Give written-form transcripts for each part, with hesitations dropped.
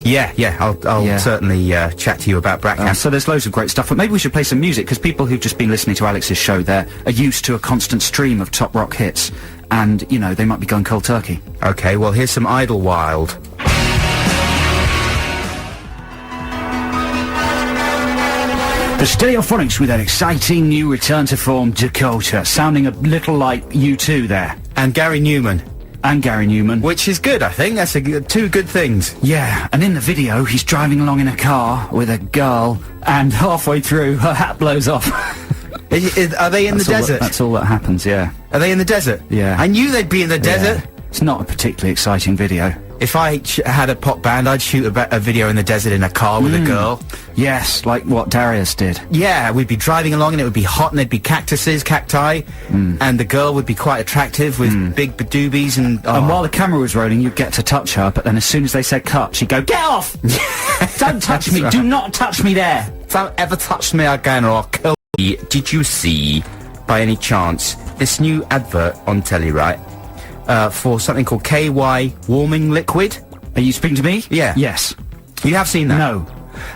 Yeah, I'll certainly chat to you about Brackham. So there's loads of great stuff, but maybe we should play some music, because people who've just been listening to Alex's show there are used to a constant stream of top rock hits, and, you know, they might be going cold turkey. Okay, well, here's some Idlewild. The Stereophonics with an exciting new return to form, Dakota, sounding a little like U2 there. And Gary Newman. Which is good, I think. That's two good things. Yeah, and in the video, he's driving along in a car with a girl, and halfway through, her hat blows off. Are they in the desert? That's all that happens, yeah. Are they in the desert? Yeah. I knew they'd be in the desert. It's not a particularly exciting video. If I had a pop band, I'd shoot a video in the desert in a car with a girl. Yes, like what Darius did. Yeah, we'd be driving along and it would be hot and there'd be cacti, and the girl would be quite attractive with big badoobies and... And while the camera was rolling, you'd get to touch her, but then as soon as they said cut, she'd go, "Get off! Don't touch me! Right. Do not touch me there! Don't ever touch me again or I'll kill you." Did you see, by any chance, this new advert on telly, right? For something called KY warming liquid. Are you speaking to me? Yeah. Yes. You have seen that? No.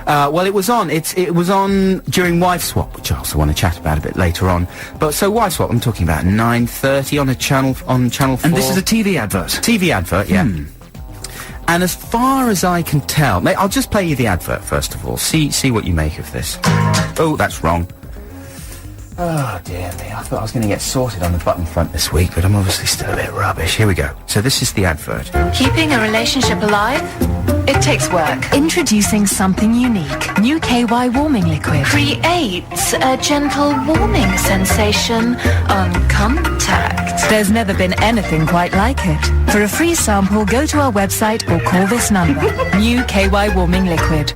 Well, it was on. It was on during Wife Swap, which I also want to chat about a bit later on. But so Wife Swap, I'm talking about 9:30 on Channel 4. And this is a TV advert. TV advert, yeah. And as far as I can tell, mate, I'll just play you the advert first of all. See what you make of this. Oh, that's wrong. Oh, dear me. I thought I was going to get sorted on the button front this week, but I'm obviously still a bit rubbish. Here we go. So this is the advert. Keeping a relationship alive? It takes work. Introducing something unique. New KY warming liquid. Creates a gentle warming sensation on contact. There's never been anything quite like it. For a free sample, go to our website or call this number. New KY warming liquid.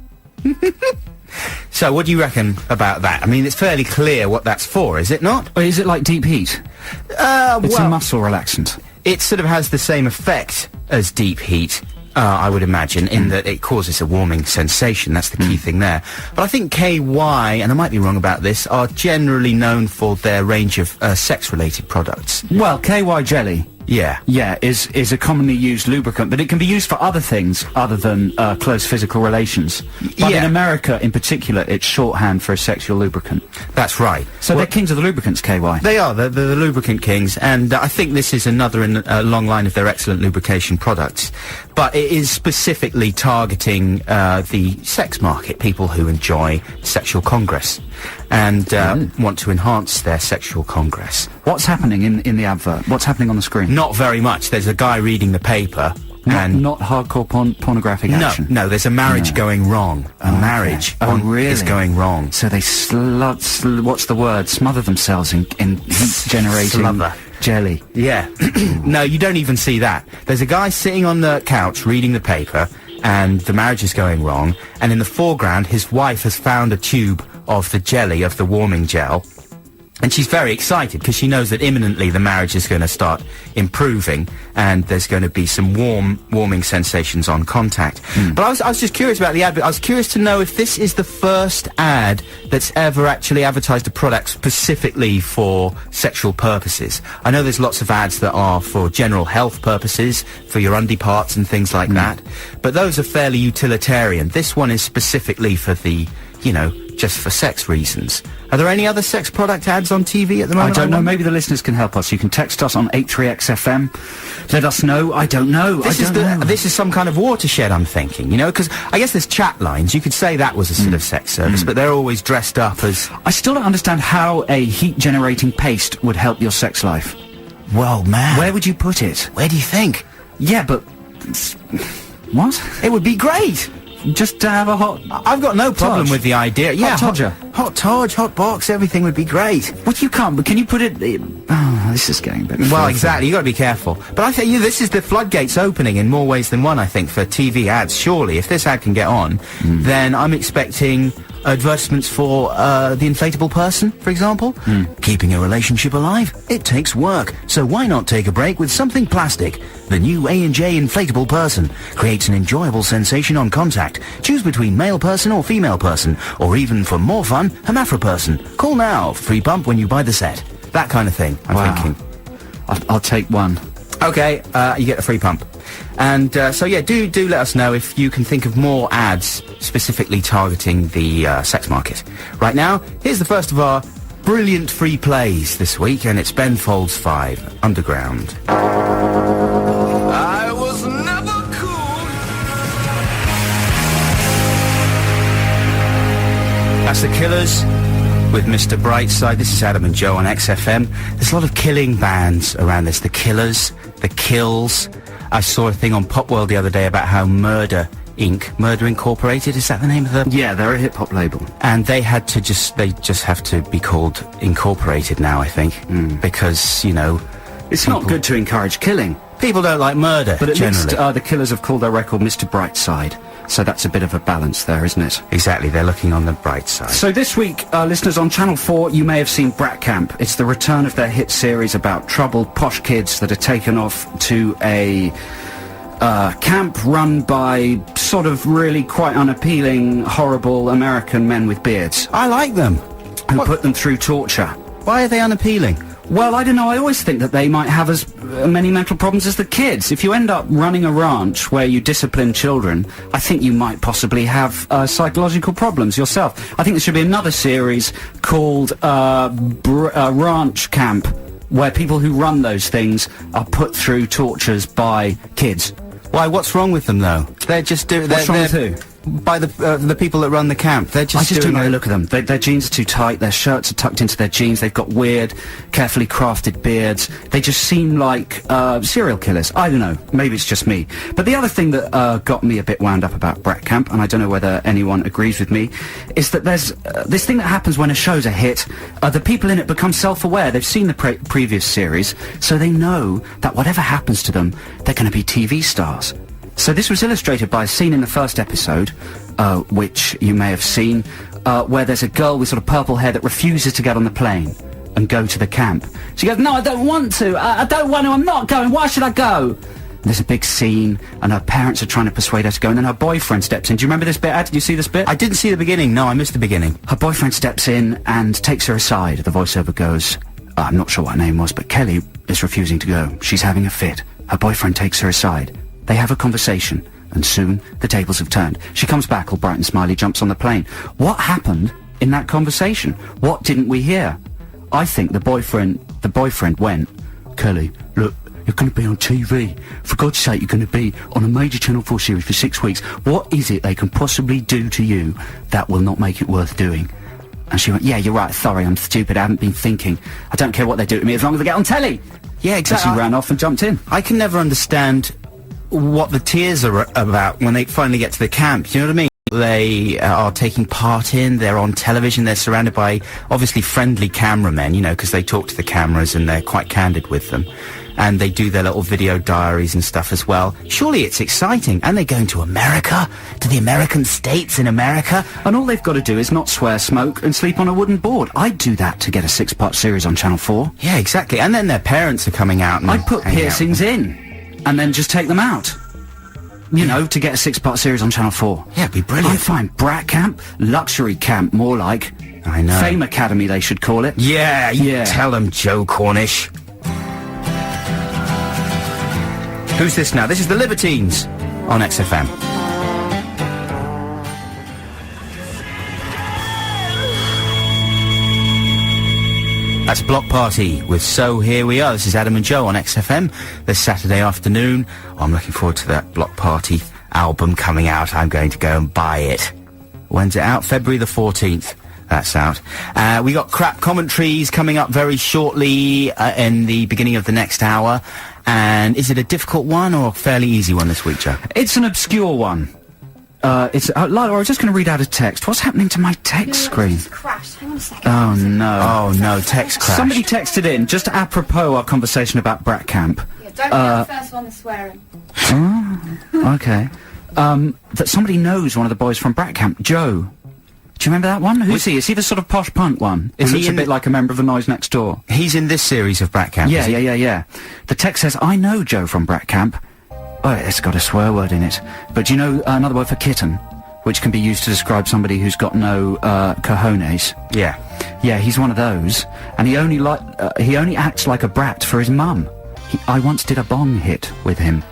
So, what do you reckon about that? I mean, it's fairly clear what that's for, is it not? Or is it like deep heat? It's a muscle relaxant. It sort of has the same effect as deep heat, I would imagine, in that it causes a warming sensation. That's the key thing there. But I think KY, and I might be wrong about this, are generally known for their range of sex-related products. Well, KY jelly... Yeah, is a commonly used lubricant, but it can be used for other things other than close physical relations. But in America, in particular, it's shorthand for a sexual lubricant. That's right. So they're kings of the lubricants, KY. They are, they're the lubricant kings, and I think this is another in a long line of their excellent lubrication products. But it is specifically targeting the sex market, people who enjoy sexual congress and want to enhance their sexual congress. What's happening in the advert? What's happening on the screen? Not very much. There's a guy reading the paper. Not hardcore pornographic action? No, there's a marriage going wrong. A marriage is going wrong. So they what's the word? Smother themselves in heat-generating jelly. Yeah. No, you don't even see that. There's a guy sitting on the couch reading the paper, and the marriage is going wrong, and in the foreground, his wife has found a tube of the jelly, of the warming gel, and she's very excited because she knows that imminently the marriage is going to start improving and there's going to be some warming sensations on contact. But I was just curious about the ad. I was curious to know if this is the first ad that's ever actually advertised a product specifically for sexual purposes. I know there's lots of ads that are for general health purposes, for your undie parts and things like that, but those are fairly utilitarian. This one is specifically for the, you know, just for sex reasons. Are there any other sex product ads on TV at the moment? I don't know. Maybe the listeners can help us. You can text us on 83XFM. Let us know. I don't know. This is some kind of watershed, I'm thinking, you know, because I guess there's chat lines. You could say that was a sort of sex service, but they're always dressed up as... I still don't understand how a heat-generating paste would help your sex life. Well, man. Where would you put it? Where do you think? Yeah, but... What? It would be great. Just to have a hot... I've got no problem with the idea. Yeah, hot todger. Hot Todge, hot box, everything would be great. Well, you can't, but can you put it... Oh, this is getting a bit... Well, exactly, you got to be careful. But I think this is the floodgates opening in more ways than one, I think, for TV ads. Surely, if this ad can get on, then I'm expecting advertisements for the inflatable person, for example. Keeping a relationship alive? It takes work, so why not take a break with something plastic? The new A&J inflatable person creates an enjoyable sensation on contact. Choose between male person or female person, or even for more fun, hermaphrodite person. Call now for free pump when you buy the set. That kind of thing, I'm thinking. I'll take one. Okay, you get a free pump. And so yeah, do let us know if you can think of more ads specifically targeting the sex market. Right now, here's the first of our brilliant free plays this week, and it's Ben Folds 5, Underground. I was never cool. That's the Killers with Mr. Brightside. This is Adam and Joe on XFM. There's a lot of killing bands around this. The Killers, the Kills. I saw a thing on Pop World the other day about how Murder Incorporated, is that the name of the... Yeah, they're a hip-hop label. And they just have to be called Incorporated now, I think. Because, you know... It's not good to encourage killing. People don't like murder, but at generally. least the Killers have called their record Mr. Brightside. So that's a bit of a balance there, isn't it? Exactly, they're looking on the bright side. So this week, listeners, on Channel 4, you may have seen Brat Camp. It's the return of their hit series about troubled posh kids that are taken off to a camp run by sort of really quite unappealing, horrible American men with beards. I like them. Who put them through torture. Why are they unappealing? Well, I don't know, I always think that they might have as many mental problems as the kids. If you end up running a ranch where you discipline children, I think you might possibly have psychological problems yourself. I think there should be another series called Ranch Camp, where people who run those things are put through tortures by kids. Why, what's wrong with them, though? They're just doing... What's wrong with who? By the people that run the camp. They're just I just don't know. Look at them. Their jeans are too tight. Their shirts are tucked into their jeans. They've got weird, carefully crafted beards. They just seem like serial killers. I don't know. Maybe it's just me. But the other thing that got me a bit wound up about Brat Camp, and I don't know whether anyone agrees with me, is that there's this thing that happens when a show's a hit. The people in it become self-aware. They've seen the previous series, so they know that whatever happens to them, they're going to be TV stars. So this was illustrated by a scene in the first episode, which you may have seen, where there's a girl with sort of purple hair that refuses to get on the plane and go to the camp. She goes, no, I don't want to, I don't want to, I'm not going, why should I go? And there's a big scene, and her parents are trying to persuade her to go, and then her boyfriend steps in. Do you remember this bit, Ad? Did you see this bit? I didn't see the beginning, no, I missed the beginning. Her boyfriend steps in and takes her aside. The voiceover goes, I'm not sure what her name was, but Kelly is refusing to go. She's having a fit. Her boyfriend takes her aside. They have a conversation, and soon the tables have turned. She comes back all bright and smiley, jumps on the plane. What happened in that conversation? What didn't we hear? I think the boyfriend went, Kelly, look, you're going to be on TV. For God's sake, you're going to be on a major Channel 4 series for 6 weeks. What is it they can possibly do to you that will not make it worth doing? And she went, yeah, you're right, sorry, I'm stupid, I haven't been thinking. I don't care what they do to me as long as they get on telly. Yeah, exactly. And she ran off and jumped in. I can never understand what the tears are about when they finally get to the camp. You know what I mean? They are taking part in, they're on television, they're surrounded by obviously friendly cameramen, you know, because they talk to the cameras and they're quite candid with them. And they do their little video diaries and stuff as well. Surely it's exciting. And they're going to America, to the American states in America. And all they've got to do is not swear, smoke, and sleep on a wooden board. I'd do that to get a 6-part series on Channel 4. Yeah, exactly. And then their parents are coming out and I'd put piercings in, and then just take them out. You know, to get a 6-part series on Channel 4. Yeah, it'd be brilliant. I'd find Brat Camp, Luxury Camp, more like. I know. Fame Academy, they should call it. Yeah, you tell them, Joe Cornish. Who's this now? This is the Libertines on XFM. That's Block Party with So Here We Are. This is Adam and Joe on XFM this Saturday afternoon. I'm looking forward to that Block Party album coming out. I'm going to go and buy it. When's it out? February the 14th. That's out. We got crap commentaries coming up very shortly in the beginning of the next hour. And is it a difficult one or a fairly easy one this week, Joe? It's an obscure one. Laura, I was just going to read out a text. What's happening to my text screen? It's crashed. Hang on a second. Oh, no. Oh, no, text crash. Somebody texted in, just apropos our conversation about Brat Camp. Yeah, don't be the first one that's swearing. Oh, okay. That somebody knows one of the boys from Brat Camp, Joe. Do you remember that one? Who's he? Is he the sort of posh punk one? Is he a bit like a member of the Noise Next Door? He's in this series of Brat Camp. Yeah. The text says, I know Joe from Brat Camp. Oh, it's got a swear word in it. But do you know another word for kitten? Which can be used to describe somebody who's got no cojones. Yeah. Yeah, he's one of those. And he only acts like a brat for his mum. I once did a bong hit with him.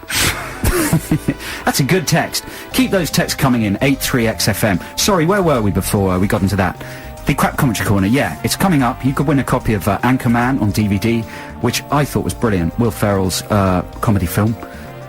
That's a good text. Keep those texts coming in, 83XFM. Sorry, where were we before we got into that? The Crap Commentary Corner, yeah, it's coming up. You could win a copy of Anchorman on DVD, which I thought was brilliant. Will Ferrell's comedy film.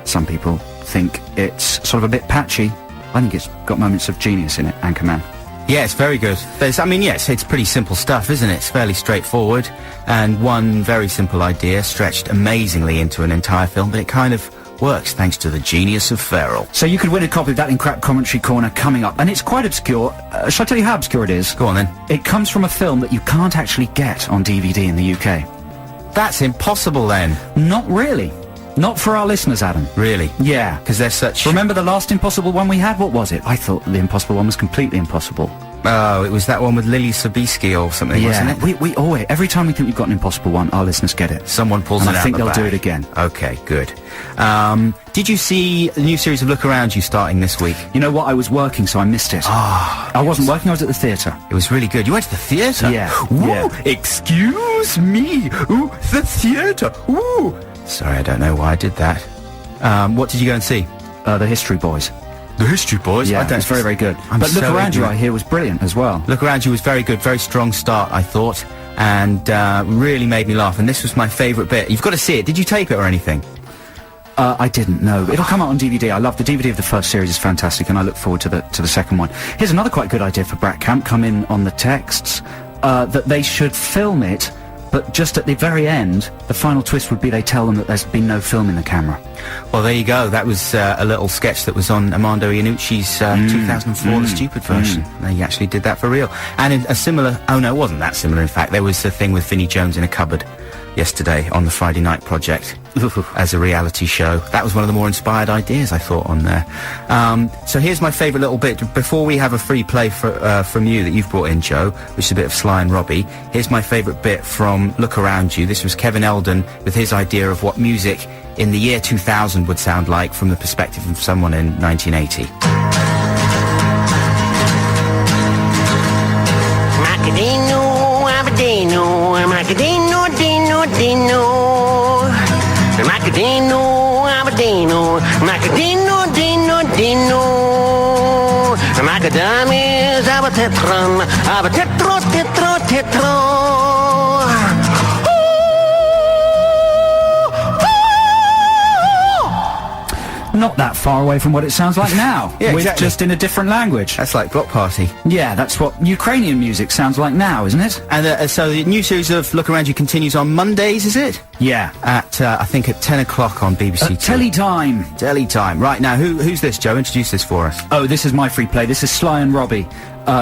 Some people think it's sort of a bit patchy. I think it's got moments of genius in it, Anchorman. Yeah, it's very good. Yes, it's pretty simple stuff, isn't it? It's fairly straightforward, and one very simple idea stretched amazingly into an entire film, but it kind of works thanks to the genius of Ferrell. So you could win a copy of that in Crap Commentary Corner coming up, and it's quite obscure. Shall I tell you how obscure it is? Go on then. It comes from a film that you can't actually get on DVD in the UK. That's impossible then. Not really. Not for our listeners, Adam. Really? Yeah. Because they're such... Remember the last impossible one we had? What was it? I thought the impossible one was completely impossible. Oh, it was that one with Lily Sobieski or something, wasn't it? We always, every time we think we've got an impossible one, our listeners get it. Someone pulls and it out I think the they'll bag. do it again. Okay, good. Did you see the new series of Look Around You starting this week? You know what? I was working, so I missed it. I wasn't working, I was at the theatre. It was really good. You went to the theatre? Yeah. Ooh, yeah. Excuse me. Ooh, the theatre. Ooh. Sorry, I don't know why I did that. What did you go and see? The History Boys. The History Boys? Yeah, it's very, very good. But Look Around You, I hear, was brilliant as well. Look Around You was very good, very strong start, I thought, and really made me laugh, and this was my favourite bit. You've got to see it. Did you tape it or anything? I didn't know. It'll come out on DVD. I love the DVD of the first series, is fantastic, and I look forward to the second one. Here's another quite good idea for Brat Camp, come in on the texts, that they should film it, but just at the very end, the final twist would be they tell them that there's been no film in the camera. Well, there you go. That was a little sketch that was on Armando Iannucci's 2004 The Stupid version. They actually did that for real. And in a similar... Oh, no, it wasn't that similar, in fact. There was a thing with Vinnie Jones in a cupboard yesterday on the Friday Night Project as a reality show. That was one of the more inspired ideas, I thought, on there. So here's my favourite little bit. Before we have a free play from you that you've brought in, Joe, which is a bit of Sly and Robbie, here's my favourite bit from Look Around You. This was Kevin Eldon with his idea of what music in the year 2000 would sound like from the perspective of someone in 1980. Macadino, abadino, macadino, dino, dino. Macadino, abadino, macadino, dino, dino. Macadam is abatetron, abatetro, tetro, tetro. Not that far away from what it sounds like now. Yeah, with exactly. Just in a different language. That's like Block Party. Yeah, that's what Ukrainian music sounds like now, isn't it? And so the new series of Look Around You continues on Mondays, is it? Yeah. At, I think at 10 o'clock on BBC Two. Telly time. Telly time. Right, now, who's this, Joe? Introduce this for us. Oh, this is my free play. This is Sly and Robbie.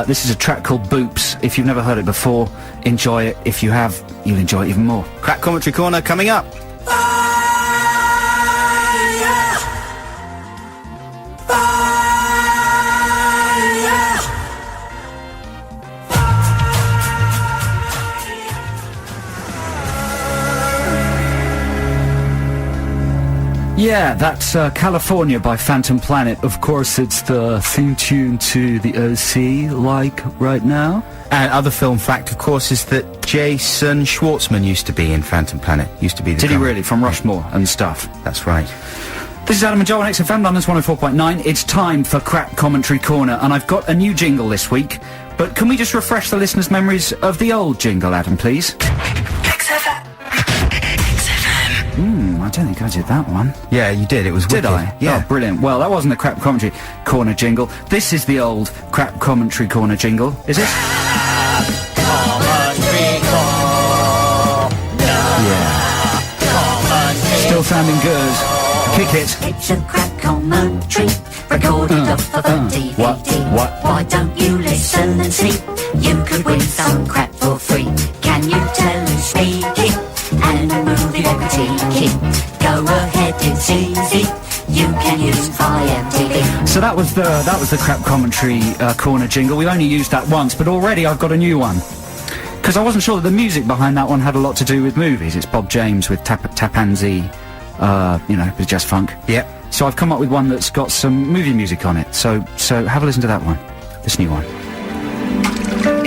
This is a track called Boops. If you've never heard it before, enjoy it. If you have, you'll enjoy it even more. Crap Commentary Corner coming up. Yeah, that's California by Phantom Planet. Of course, it's the theme tune to the OC, like right now. And other film fact, of course, is that Jason Schwartzman used to be in Phantom Planet. Used to be the Did he drummer. really? From Rushmore and stuff. That's right. This is Adam and Joe on XFM, London's 104.9. It's time for Crap Commentary Corner, and I've got a new jingle this week. But can we just refresh the listeners' memories of the old jingle, Adam, please? I don't think I did that one. Yeah, you did. It was Did wicked. I? Yeah. Oh, brilliant. Well, that wasn't the Crap Commentary Corner jingle. This is the old Crap Commentary Corner jingle. Is it? Yeah. Still sounding good. Kick it. It's a Crap Commentary, recorded off of a DVD. What? Why don't you listen and see? You could win some crap for free. Can you tell who's speaking? And a movie or critique. Go ahead, it's easy. You can use IMDb. So that was the Crap Commentary Corner jingle. We only used that once, but already I've got a new one. Because I wasn't sure that the music behind that one had a lot to do with movies. It's Bob James with Tapanzi, with Jazz Funk. Yep. So I've come up with one that's got some movie music on it. So have a listen to that one. This new one.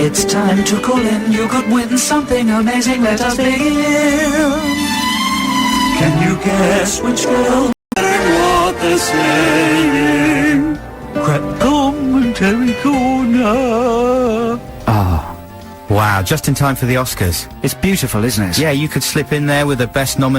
It's time to call in. You could win something amazing. Let us begin. Can you guess which girl? What they're saying. Crap commentary corner. Ah. Wow, just in time for the Oscars. It's beautiful, isn't it? Yeah, you could slip in there with the best nomination.